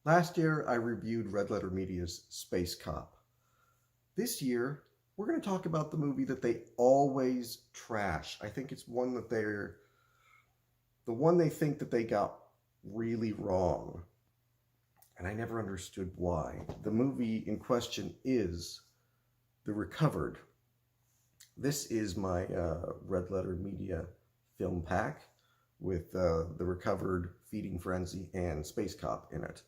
Last year, I reviewed Red Letter Media's Space Cop. This year, we're going to talk about the movie that they always trash. I think it's one that the one they think that they got really wrong. And I never understood why. The movie in question is The Recovered. This is my Red Letter Media film pack with The Recovered, Feeding Frenzy, and Space Cop in it.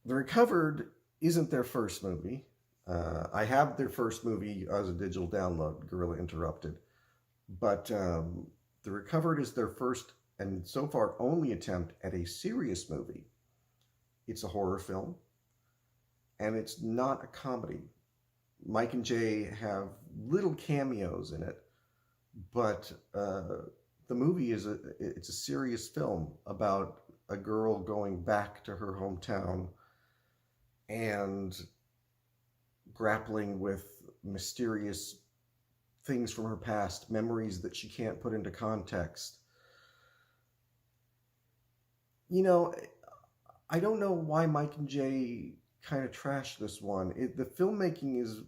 The Recovered isn't their first movie. I have their first movie as a digital download, Gorilla Interrupted. But The Recovered is their first and so far only attempt at a serious movie. It's a horror film, and it's not a comedy. Mike and Jay have little cameos in it, but the movie it's a serious film about a girl going back to her hometown and grappling with mysterious things from her past, memories that she can't put into context. You know, I don't know why Mike and Jay kind of trashed this one. The filmmaking is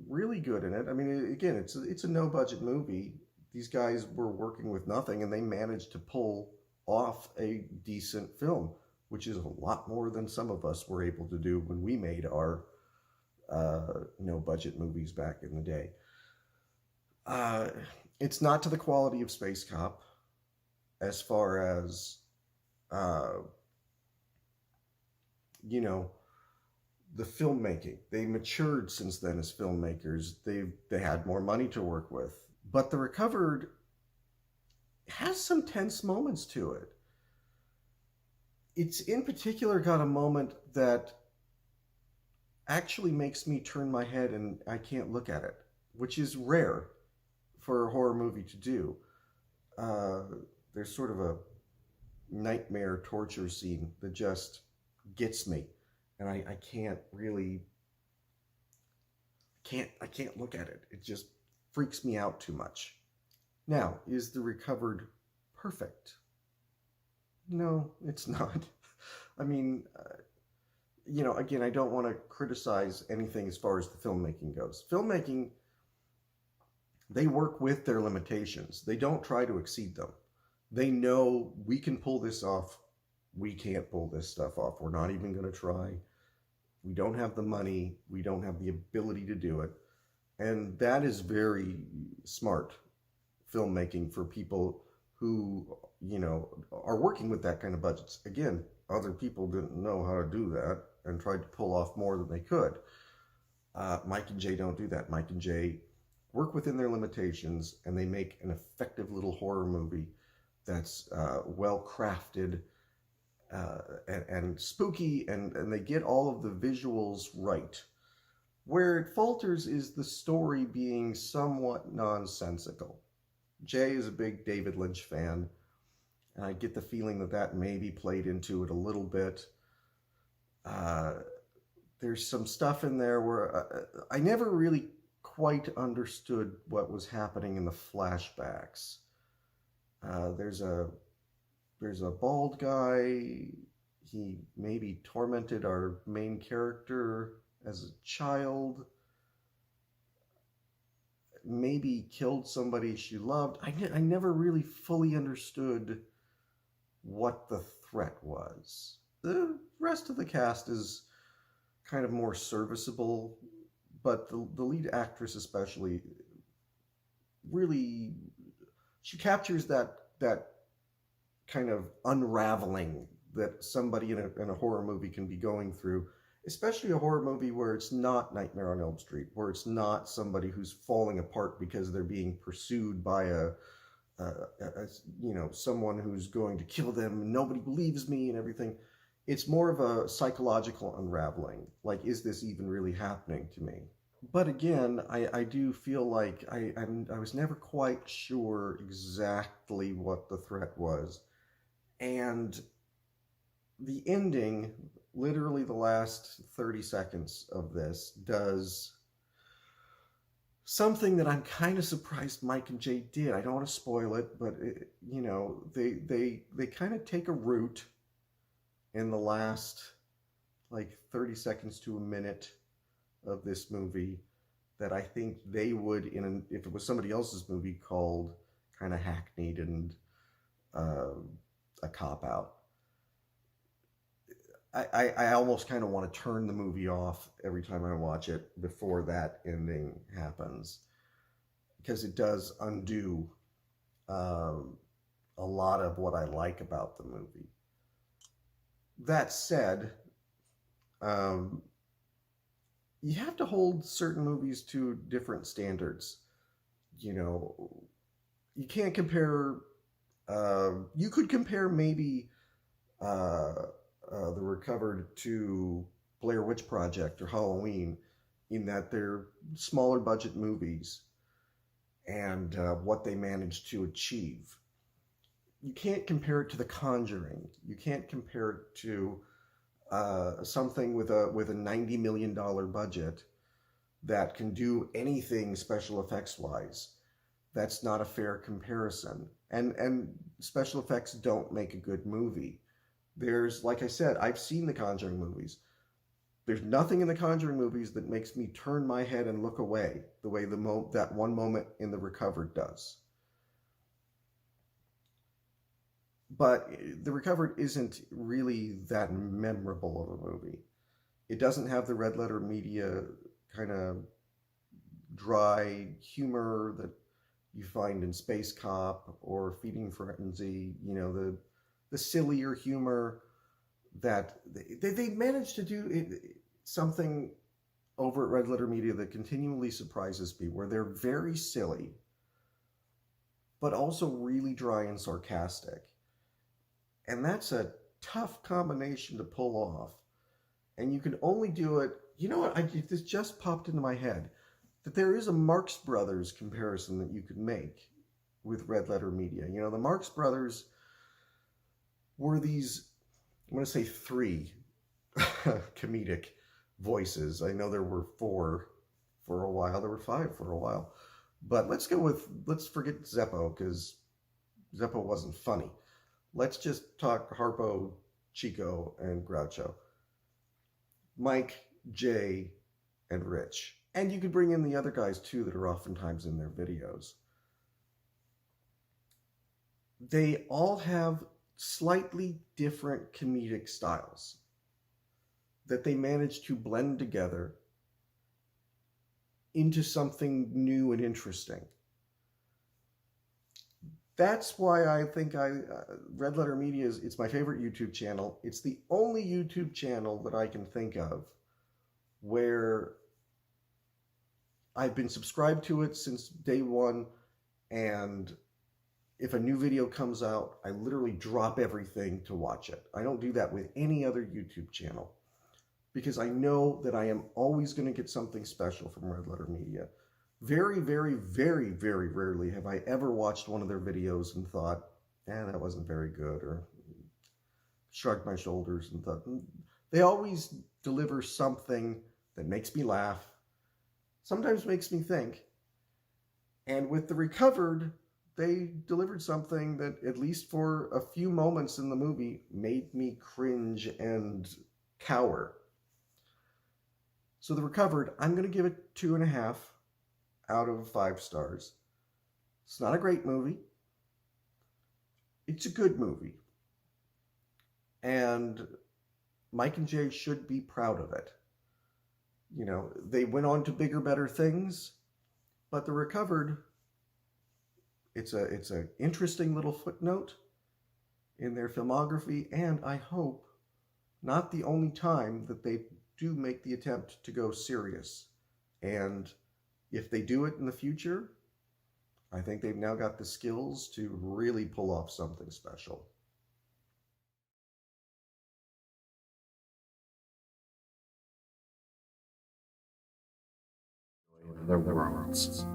really good in it. I mean, again, it's a no budget movie. These guys were working with nothing, and they managed to pull off a decent film, which is a lot more than some of us were able to do when we made our no budget movies back in the day. It's not to the quality of Space Cop as far as you know, the filmmaking. They matured since then as filmmakers. They had more money to work with. But The Recovered has some tense moments to it. It's in particular got a moment that actually makes me turn my head and I can't look at it, which is rare for a horror movie to do. There's sort of a nightmare torture scene that just gets me, and I can't really I can't look at it. It just freaks me out too much. Now, is The Recovered perfect? No, it's not. I mean, again, I don't want to criticize anything as far as the filmmaking goes. Filmmaking, they work with their limitations. They don't try to exceed them. They know we can pull this off. We can't pull this stuff off. We're not even going to try. We don't have the money. We don't have the ability to do it. And that is very smart filmmaking for people who, are working with that kind of budgets. Again, other people didn't know how to do that and tried to pull off more than they could. Mike and Jay don't do that. Mike and Jay work within their limitations, and they make an effective little horror movie that's well crafted and spooky, and they get all of the visuals right. Where it falters is the story being somewhat nonsensical. Jay is a big David Lynch fan, and I get the feeling that maybe played into it a little bit. There's some stuff in there where I never really quite understood what was happening in the flashbacks. There's a bald guy. He maybe tormented our main character as a child. Maybe killed somebody she loved. I never really fully understood what the threat was. The rest of the cast is kind of more serviceable, but the lead actress especially really, she captures that kind of unraveling that somebody in a horror movie can be going through, especially a horror movie where it's not Nightmare on Elm Street, where it's not somebody who's falling apart because they're being pursued by someone who's going to kill them and nobody believes me and everything. It's more of a psychological unraveling. Like, is this even really happening to me? But again, I do feel like I was never quite sure exactly what the threat was. And the ending, literally the last 30 seconds of this, does something that I'm kind of surprised Mike and Jay did. I don't want to spoil it, but they kind of take a route in the last like 30 seconds to a minute of this movie that I think they would, if it was somebody else's movie, called kind of hackneyed and a cop-out. I almost kind of want to turn the movie off every time I watch it before that ending happens, because it does undo a lot of what I like about the movie. That said, you have to hold certain movies to different standards. You know, you can't compare, you could compare maybe The Recovered to Blair Witch Project or Halloween, in that they're smaller budget movies and what they managed to achieve. You can't compare it to The Conjuring. You can't compare it to something with a $90 million budget that can do anything special effects wise. That's not a fair comparison. And special effects don't make a good movie. There's, like I said, I've seen the Conjuring movies. There's nothing in the Conjuring movies that makes me turn my head and look away the way that one moment in The Recovered does. But The Recovered isn't really that memorable of a movie. It doesn't have the Red Letter Media kind of dry humor that you find in Space Cop or Feeding Frenzy, you know, the sillier humor that they managed to do something over at Red Letter Media that continually surprises me, where they're very silly, but also really dry and sarcastic. And that's a tough combination to pull off. And you can only do it, you know what, this just popped into my head, that there is a Marx Brothers comparison that you could make with Red Letter Media. You know, the Marx Brothers were these, I'm going to say 3 comedic voices. I know there were 4 for a while, there were 5 for a while. But let's forget Zeppo, because Zeppo wasn't funny. Let's just talk Harpo, Chico, and Groucho. Mike, Jay, and Rich. And you could bring in the other guys too that are oftentimes in their videos. They all have slightly different comedic styles that they manage to blend together into something new and interesting. That's why I think Red Letter Media it's my favorite YouTube channel. It's the only YouTube channel that I can think of where I've been subscribed to it since day one, and if a new video comes out, I literally drop everything to watch it. I don't do that with any other YouTube channel, because I know that I am always going to get something special from Red Letter Media. Very, very, very, very rarely have I ever watched one of their videos and thought, that wasn't very good, or shrugged my shoulders and thought. They always deliver something that makes me laugh, sometimes makes me think. And with The Recovered, they delivered something that, at least for a few moments in the movie, made me cringe and cower. So The Recovered, I'm going to give it 2.5 out of 5 stars. It's not a great movie. It's a good movie. And Mike and Jay should be proud of it. You know, they went on to bigger, better things, but The Recovered, it's an interesting little footnote in their filmography, and I hope not the only time that they do make the attempt to go serious. And if they do it in the future, I think they've now got the skills to really pull off something special. Their worlds.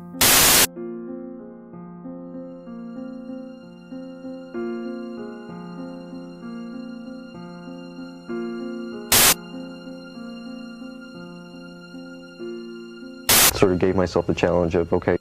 Sort of gave myself the challenge of, okay,